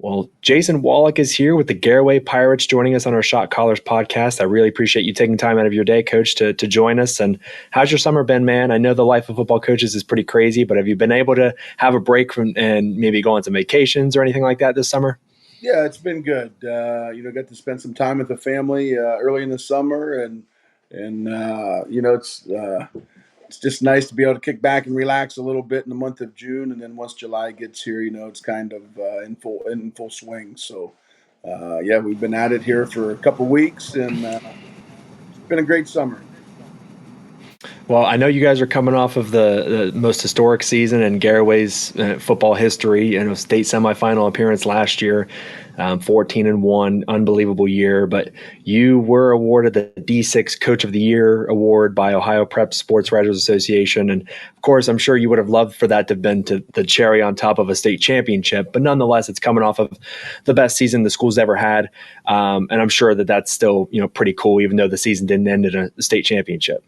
Well, Jason Wallick is here with the Garaway Pirates, joining us on our Shot Callers podcast. I really appreciate you taking time out of your day, Coach, to join us. And how's your summer been, man? I know the life of football coaches is pretty crazy, but have you been able to have a break from and maybe go on some vacations or anything like that this summer? Yeah, it's been good. Got to spend some time with the family early in the summer, and it's just nice to be able to kick back and relax a little bit in the month of June, and then once July gets here, it's kind of in full swing. So, yeah, we've been at it here for a couple weeks, and it's been a great summer. Well, I know you guys are coming off of the most historic season in Garaway's football history, and a state semifinal appearance last year, 14-1, unbelievable year. But you were awarded the D6 Coach of the Year award by Ohio Prep Sports Writers Association, and of course, I'm sure you would have loved for that to have been the cherry on top of a state championship. But nonetheless, it's coming off of the best season the school's ever had, and I'm sure that's still pretty cool, even though the season didn't end in a state championship.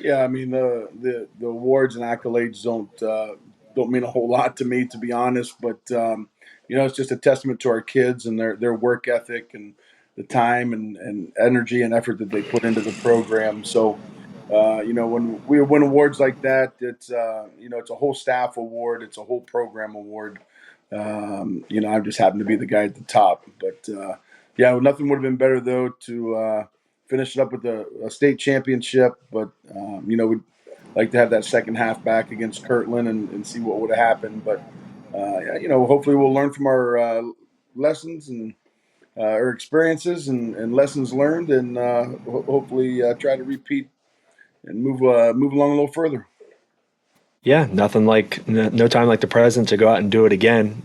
Yeah, I mean the awards and accolades don't mean a whole lot to me, to be honest. But it's just a testament to our kids and their work ethic and the time and energy and effort that they put into the program. So, when we win awards like that, it's a whole staff award, it's a whole program award. I just happen to be the guy at the top, but yeah, nothing would have been better though to finish it up with a state championship. But we'd like to have that second half back against Kirtland and see what would have happened. But hopefully we'll learn from our lessons and our experiences and lessons learned, and hopefully try to repeat and move along a little further. Yeah, nothing like no time like the present to go out and do it again.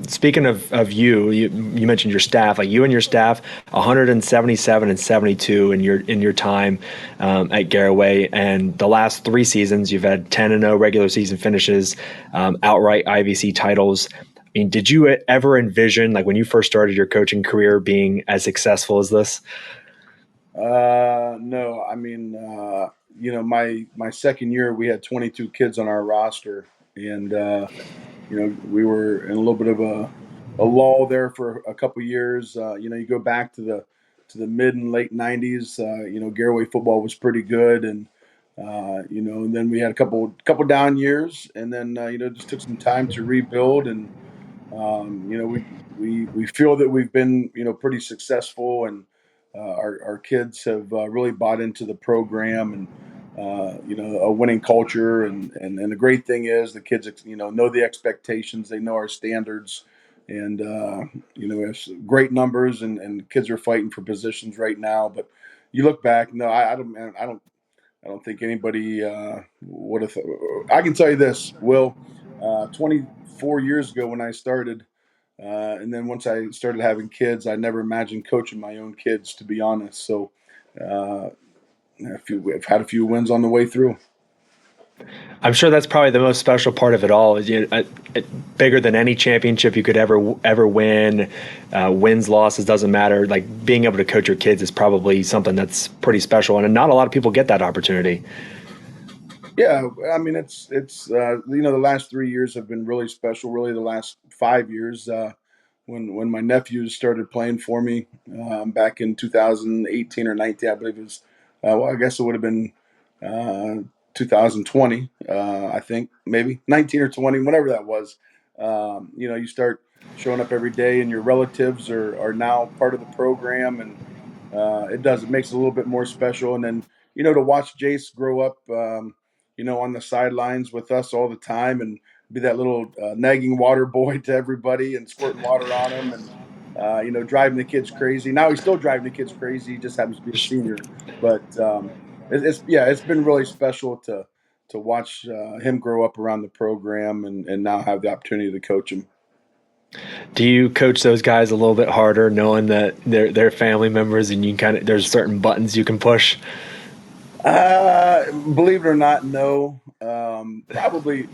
Speaking of you mentioned your staff, like you and your staff, 177 and 72 in your time at Garaway, and the last 3 seasons you've had 10-0 regular season finishes, outright IVC titles. I mean, did you ever envision, like when you first started your coaching career, being as successful as this? No, I mean, my second year we had 22 kids on our roster, and we were in a little bit of a lull there for a couple years. You go back to the mid and late 90s. Garaway football was pretty good, and then we had a couple down years, and then just took some time to rebuild, and we feel that we've been pretty successful, and our kids have really bought into the program, and a winning culture, and the great thing is the kids know the expectations, they know our standards, and we have some great numbers, and kids are fighting for positions right now. But you look back, no, I don't think anybody would have. I can tell you this, Will. 24 years ago when I started, and then once I started having kids, I never imagined coaching my own kids, to be honest. So, uh, I've had a few wins on the way through. I'm sure that's probably the most special part of it all. Is bigger than any championship you could ever win. Wins, losses doesn't matter. Like being able to coach your kids is probably something that's pretty special, and not a lot of people get that opportunity. Yeah, I mean the last 3 years have been really special. Really, the last 5 years, when my nephews started playing for me back in 2018 or 19, I believe it was. Well, I guess it would have been uh, 2020. I think maybe 19 or 20, whatever that was. You start showing up every day, and your relatives are now part of the program, and it makes it a little bit more special. And then to watch Jace grow up, on the sidelines with us all the time, and be that little nagging water boy to everybody, and squirting water on them, and driving the kids crazy. Now he's still driving the kids crazy. He just happens to be a senior, but it's been really special to watch him grow up around the program, and now have the opportunity to coach him. Do you coach those guys a little bit harder, knowing that they're family members, and you kind of there's certain buttons you can push? Believe it or not, no. Probably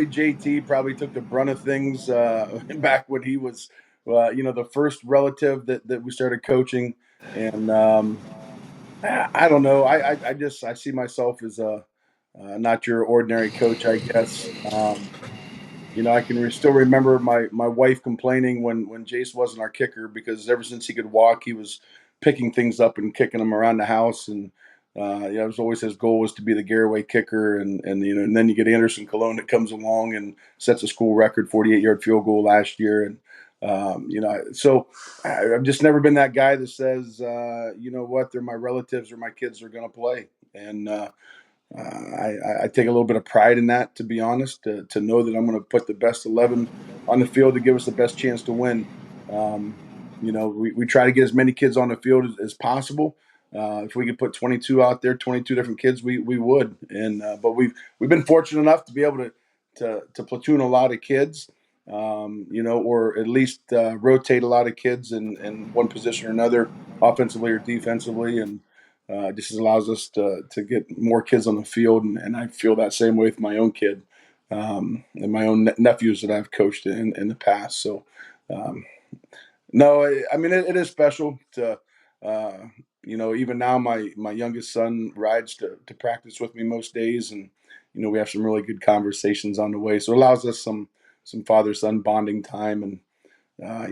JT probably took the brunt of things back when he was, the first relative that we started coaching, and I don't know. I see myself as a not your ordinary coach, I guess. I can still remember my wife complaining when Jace wasn't our kicker, because ever since he could walk, he was picking things up and kicking them around the house. And it was always his goal was to be the Garaway kicker. And then you get Anderson Cologne that comes along and sets a school record 48-yard field goal last year. And so I've just never been that guy that says, you know what, they're my relatives or my kids are going to play. And I take a little bit of pride in that, to be honest, to know that I'm going to put the best 11 on the field to give us the best chance to win. Um, we try to get as many kids on the field as possible. If we could put 22 out there, 22 different kids, we would. But we've been fortunate enough to be able to platoon a lot of kids, or at least rotate a lot of kids in one position or another, offensively or defensively, and just allows us to get more kids on the field, and I feel that same way with my own kid, and my own nephews that I've coached in the past. So, no, I mean it is special to, even now my youngest son rides to practice with me most days, and we have some really good conversations on the way. So it allows us some father son bonding time, and I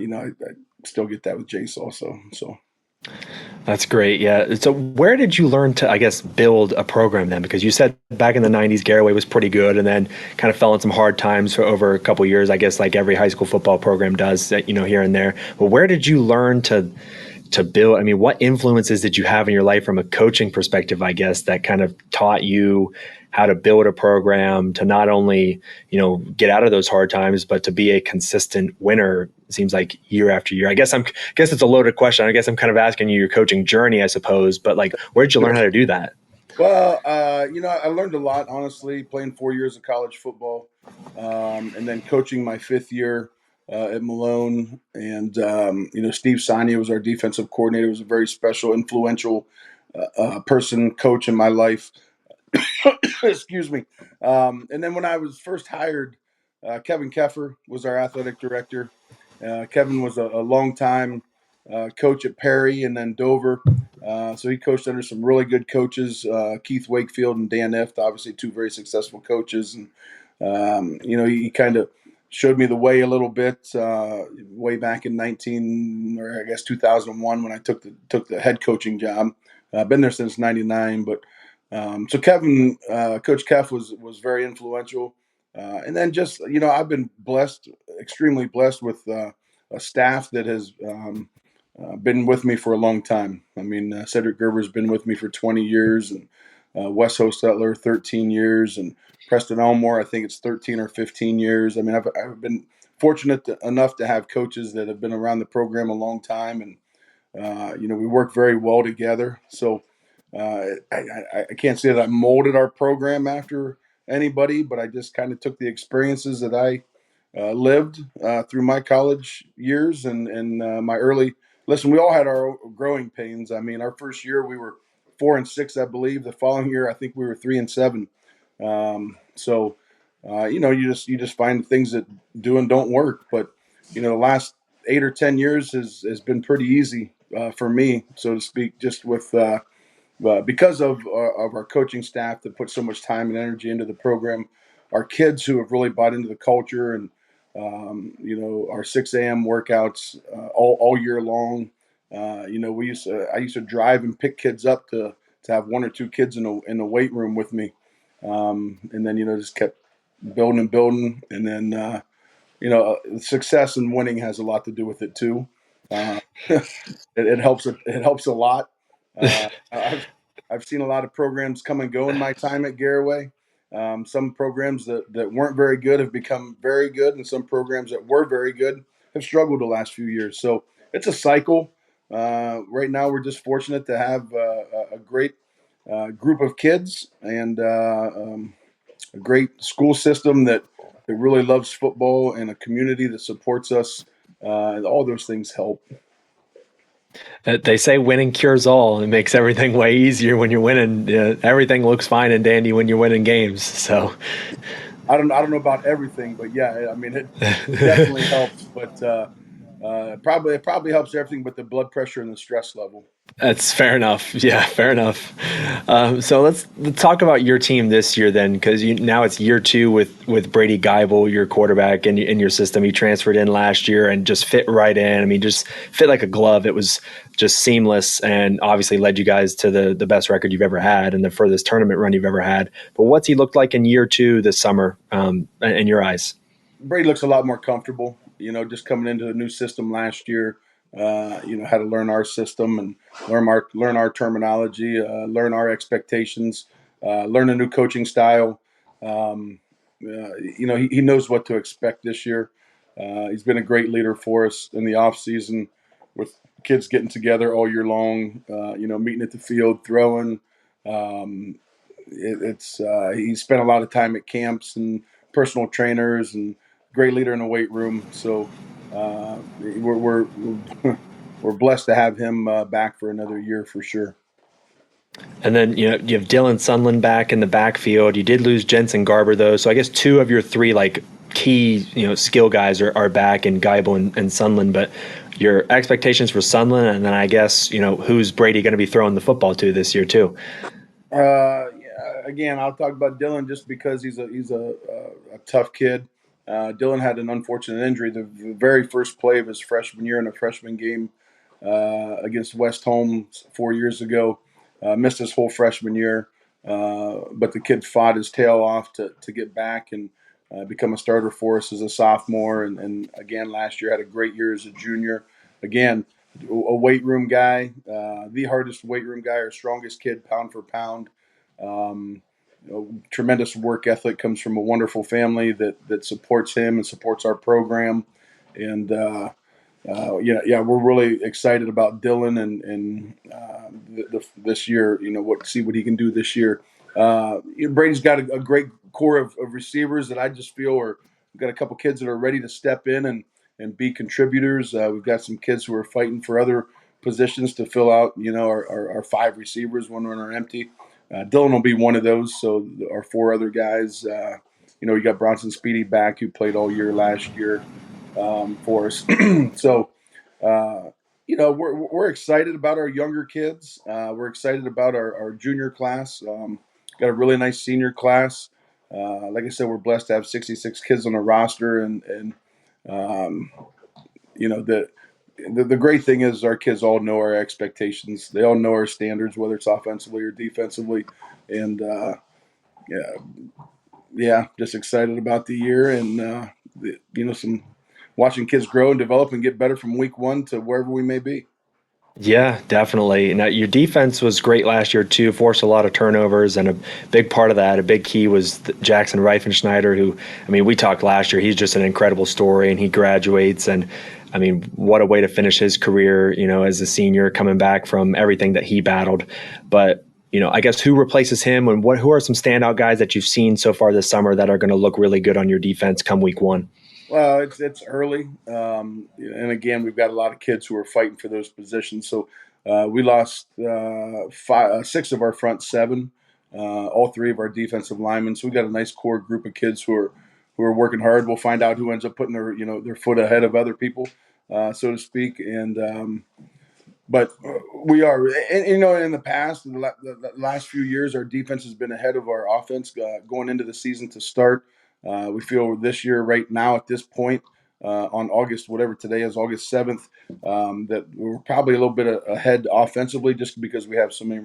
still get that with Jace also. So. That's great. Yeah. So where did you learn to, I guess, build a program then? Because you said back in the 90s, Garaway was pretty good and then kind of fell in some hard times for over a couple of years, I guess, like every high school football program does, here and there. But where did you learn to build? I mean, what influences did you have in your life from a coaching perspective, I guess, that kind of taught you how to build a program to not only, get out of those hard times, but to be a consistent winner, it seems like year after year. I guess it's a loaded question. I guess I'm kind of asking you your coaching journey, I suppose, but like, where did you learn how to do that? Well, I learned a lot, honestly, playing 4 years of college football, and then coaching my fifth year at Malone. And, Steve Sania was our defensive coordinator. He was a very special, influential person, coach in my life. Excuse me. And then when I was first hired, Kevin Keffer was our athletic director. Kevin was a long time coach at Perry and then Dover. So he coached under some really good coaches, Keith Wakefield and Dan Ift, obviously two very successful coaches. And, he kind of showed me the way a little bit way back in 2001 when I took the head coaching job. I've been there since 99, but so Kevin, Coach Keff was very influential. And then just, I've been blessed, extremely blessed with a staff that has been with me for a long time. I mean, Cedric Gerber's been with me for 20 years, and Wes Hostetler 13 years, and Preston Elmore, I think it's 13 or 15 years. I mean, I've been fortunate enough to have coaches that have been around the program a long time, and we work very well together. So I can't say that I molded our program after anybody, but I just kind of took the experiences that I lived through my college years and my early. Listen, we all had our growing pains. I mean, our first year we were 4-6, I believe. The following year, I think we were 3-7. You just find things that do and don't work. But the last 8 or 10 years has been pretty easy for me, so to speak, just with because of our coaching staff that put so much time and energy into the program, our kids who have really bought into the culture, and our 6 a.m. workouts all year long. I used to drive and pick kids up to have one or two kids in the weight room with me, and then just kept building and building, and then success and winning has a lot to do with it too. It helps. It helps a lot. I've seen a lot of programs come and go in my time at Garaway. Some programs that weren't very good have become very good, and some programs that were very good have struggled the last few years. So it's a cycle. Right now, we're just fortunate to have a great group of kids and a great school system that really loves football, and a community that supports us. And all those things help. They say winning cures all. It makes everything way easier when you're winning. Everything looks fine and dandy when you're winning games. So I don't know about everything, but yeah, I mean it definitely helps. But it probably helps everything but the blood pressure and the stress level. That's fair enough. Yeah, fair enough. So let's talk about your team this year then, because now it's year two with Brady Geibel, your quarterback, in your system. He transferred in last year and just fit right in. I mean, just fit like a glove. It was just seamless, and obviously led you guys to the best record you've ever had and the furthest tournament run you've ever had. But what's he looked like in year two this summer, in your eyes? Brady looks a lot more comfortable. Just coming into the new system last year. Had to learn our system and learn our terminology, learn our expectations, learn a new coaching style. He knows what to expect this year. He's been a great leader for us in the off season, with kids getting together all year long. Meeting at the field, throwing. Um, it's He spent a lot of time at camps and personal trainers, and great leader in the weight room. So we're we're blessed to have him back for another year for sure. And then you have Dylan Sunland back in the backfield. You did lose Jensen Garber though, so I guess two of your three like key skill guys are back in Geibel and Sunland. But your expectations for Sunland, and then I guess who's Brady going to be throwing the football to this year too. Yeah, again, I'll talk about Dylan just because he's a tough kid. Dylan had an unfortunate injury the very first play of his freshman year in a freshman game against West Holmes 4 years ago. Missed his whole freshman year, but the kid fought his tail off to get back and become a starter for us as a sophomore. And again, last year had a great year as a junior. Again, a weight room guy, the hardest weight room guy, our strongest kid, pound for pound. Um, Tremendous work ethic, comes from a wonderful family that supports him and supports our program. And yeah, we're really excited about Dylan and this year. See what he can do this year. Brady's got a great core of receivers that I just feel are. We've got a couple kids that are ready to step in and be contributors. We've got some kids who are fighting for other positions to fill out. Our five receivers when we're empty. Dylan will be one of those. So our four other guys. You got Bronson Speedy back, who played all year last year for us. So, uh, we're excited about our younger kids. We're excited about our junior class. Got a really nice senior class. Like I said, we're blessed to have 66 kids on the roster, and um, the great thing is our kids all know our expectations. They all know our standards, whether it's offensively or defensively, and yeah, yeah, just excited about the year and some watching kids grow and develop and get better from week one to wherever we may be. Yeah, definitely. Now, your defense was great last year too. Forced a lot of turnovers, and a big part of that, a big key, was Jackson Reifenschneider. Who, I mean, we talked last year. He's just an incredible story, and he graduates. And I mean, what a way to finish his career. As a senior, coming back from everything that he battled. But I guess who replaces him, and who are some standout guys that you've seen so far this summer that are going to look really good on your defense come week one? Well, it's early, and again, we've got a lot of kids who are fighting for those positions. So we lost six of our front seven, all three of our defensive linemen. So we got a nice core group of kids who are working hard. We'll find out who ends up putting their foot ahead of other people, so to speak. And but we are, and, in the past, the last few years, our defense has been ahead of our offense going into the season to start. We feel this year, right now, at this point, on August, whatever today is, August 7th, that we're probably a little bit ahead offensively, just because we have so many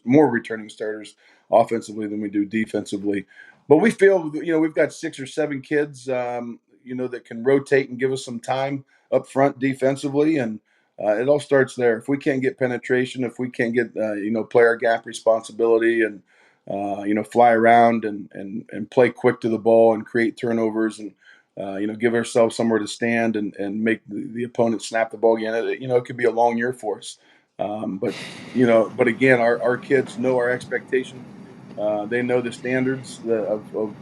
more returning starters offensively than we do defensively. But we feel, we've got 6 or 7 kids, that can rotate and give us some time up front defensively. And it all starts there. If we can't get penetration, if we can't get player gap responsibility, and fly around and play quick to the ball and create turnovers, and give ourselves somewhere to stand and make the opponent snap the ball again, it could be a long year for us. But again, our kids know our expectation. They know the standards of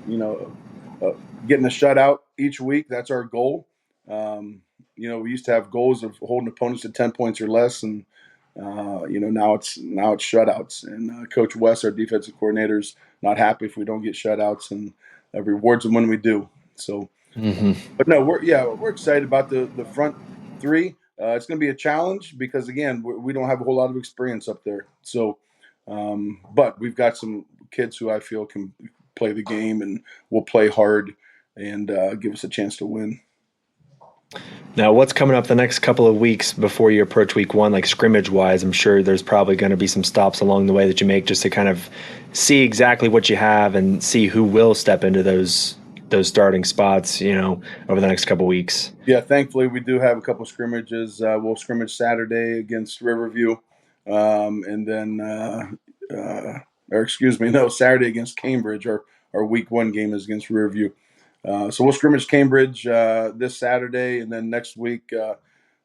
getting a shutout each week. That's our goal. We used to have goals of holding opponents to 10 points or less, and now it's shutouts. And Coach West, our defensive coordinator, is not happy if we don't get shutouts, and rewards them when we do. So, Hmm. but no, we're excited about the front three. It's going to be a challenge because again, we don't have a whole lot of experience up there. So, but we've got some kids who I feel can play the game and will play hard and give us a chance to win. Now, what's coming up the next couple of weeks before you approach week one, like scrimmage wise? I'm sure there's probably going to be some stops along the way that you make just to kind of see exactly what you have and see who will step into those starting spots, over the next couple of weeks. Yeah, thankfully we do have a couple scrimmages. We'll scrimmage Saturday against Riverview, and then, or excuse me, no, Saturday against Cambridge. Our week one game is against Riverview. So we'll scrimmage Cambridge this Saturday, and then next week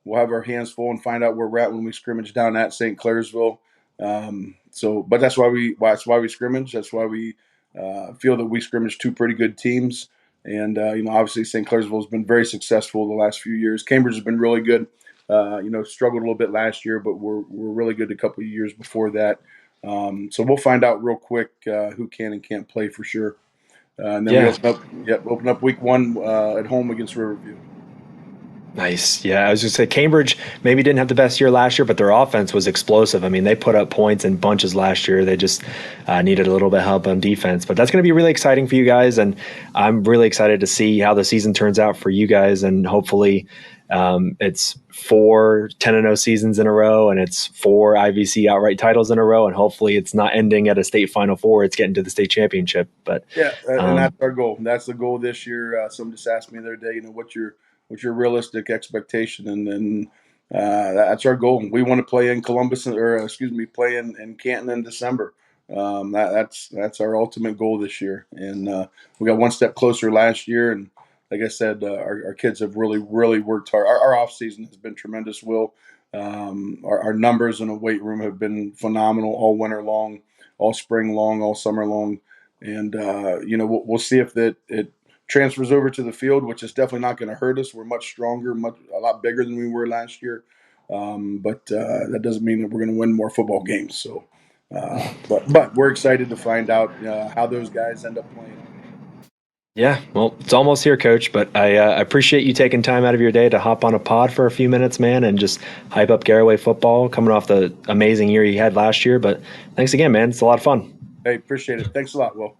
we'll have our hands full and find out where we're at when we scrimmage down at St. Clairsville. But that's why we scrimmage. That's why we feel that we scrimmage two pretty good teams. And obviously St. Clairsville has been very successful the last few years. Cambridge has been really good. Struggled a little bit last year, but we're really good a couple of years before that. So we'll find out real quick who can and can't play for sure. And then we open up week one at home against Riverview. Nice. Yeah, I was just say Cambridge maybe didn't have the best year last year, but their offense was explosive. I mean, they put up points in bunches last year. They just needed a little bit of help on defense. But that's going to be really exciting for you guys, and I'm really excited to see how the season turns out for you guys. And hopefully, it's 4 10-0 seasons in a row, and it's 4 IVC outright titles in a row, and hopefully, it's not ending at a state Final Four. It's getting to the state championship. But yeah, and that's our goal. That's the goal this year. Someone just asked me the other day, what's your realistic expectation? And then that's our goal. We want to play in Columbus, play in Canton in December. That's our ultimate goal this year. And we got one step closer last year. And like I said, our kids have really, really worked hard. Our off season has been tremendous. Will our numbers in the weight room have been phenomenal all winter long, all spring long, all summer long. And we'll see if it transfers over to the field, which is definitely not going to hurt us. We're much stronger, a lot bigger than we were last year. But that doesn't mean that we're going to win more football games. So, but we're excited to find out how those guys end up playing. yeah, well, it's almost here, Coach. But I appreciate you taking time out of your day to hop on a pod for a few minutes, man, and just hype up Garaway football, coming off the amazing year you had last year. But thanks again, man. It's a lot of fun. Hey, appreciate it. Thanks a lot, Will.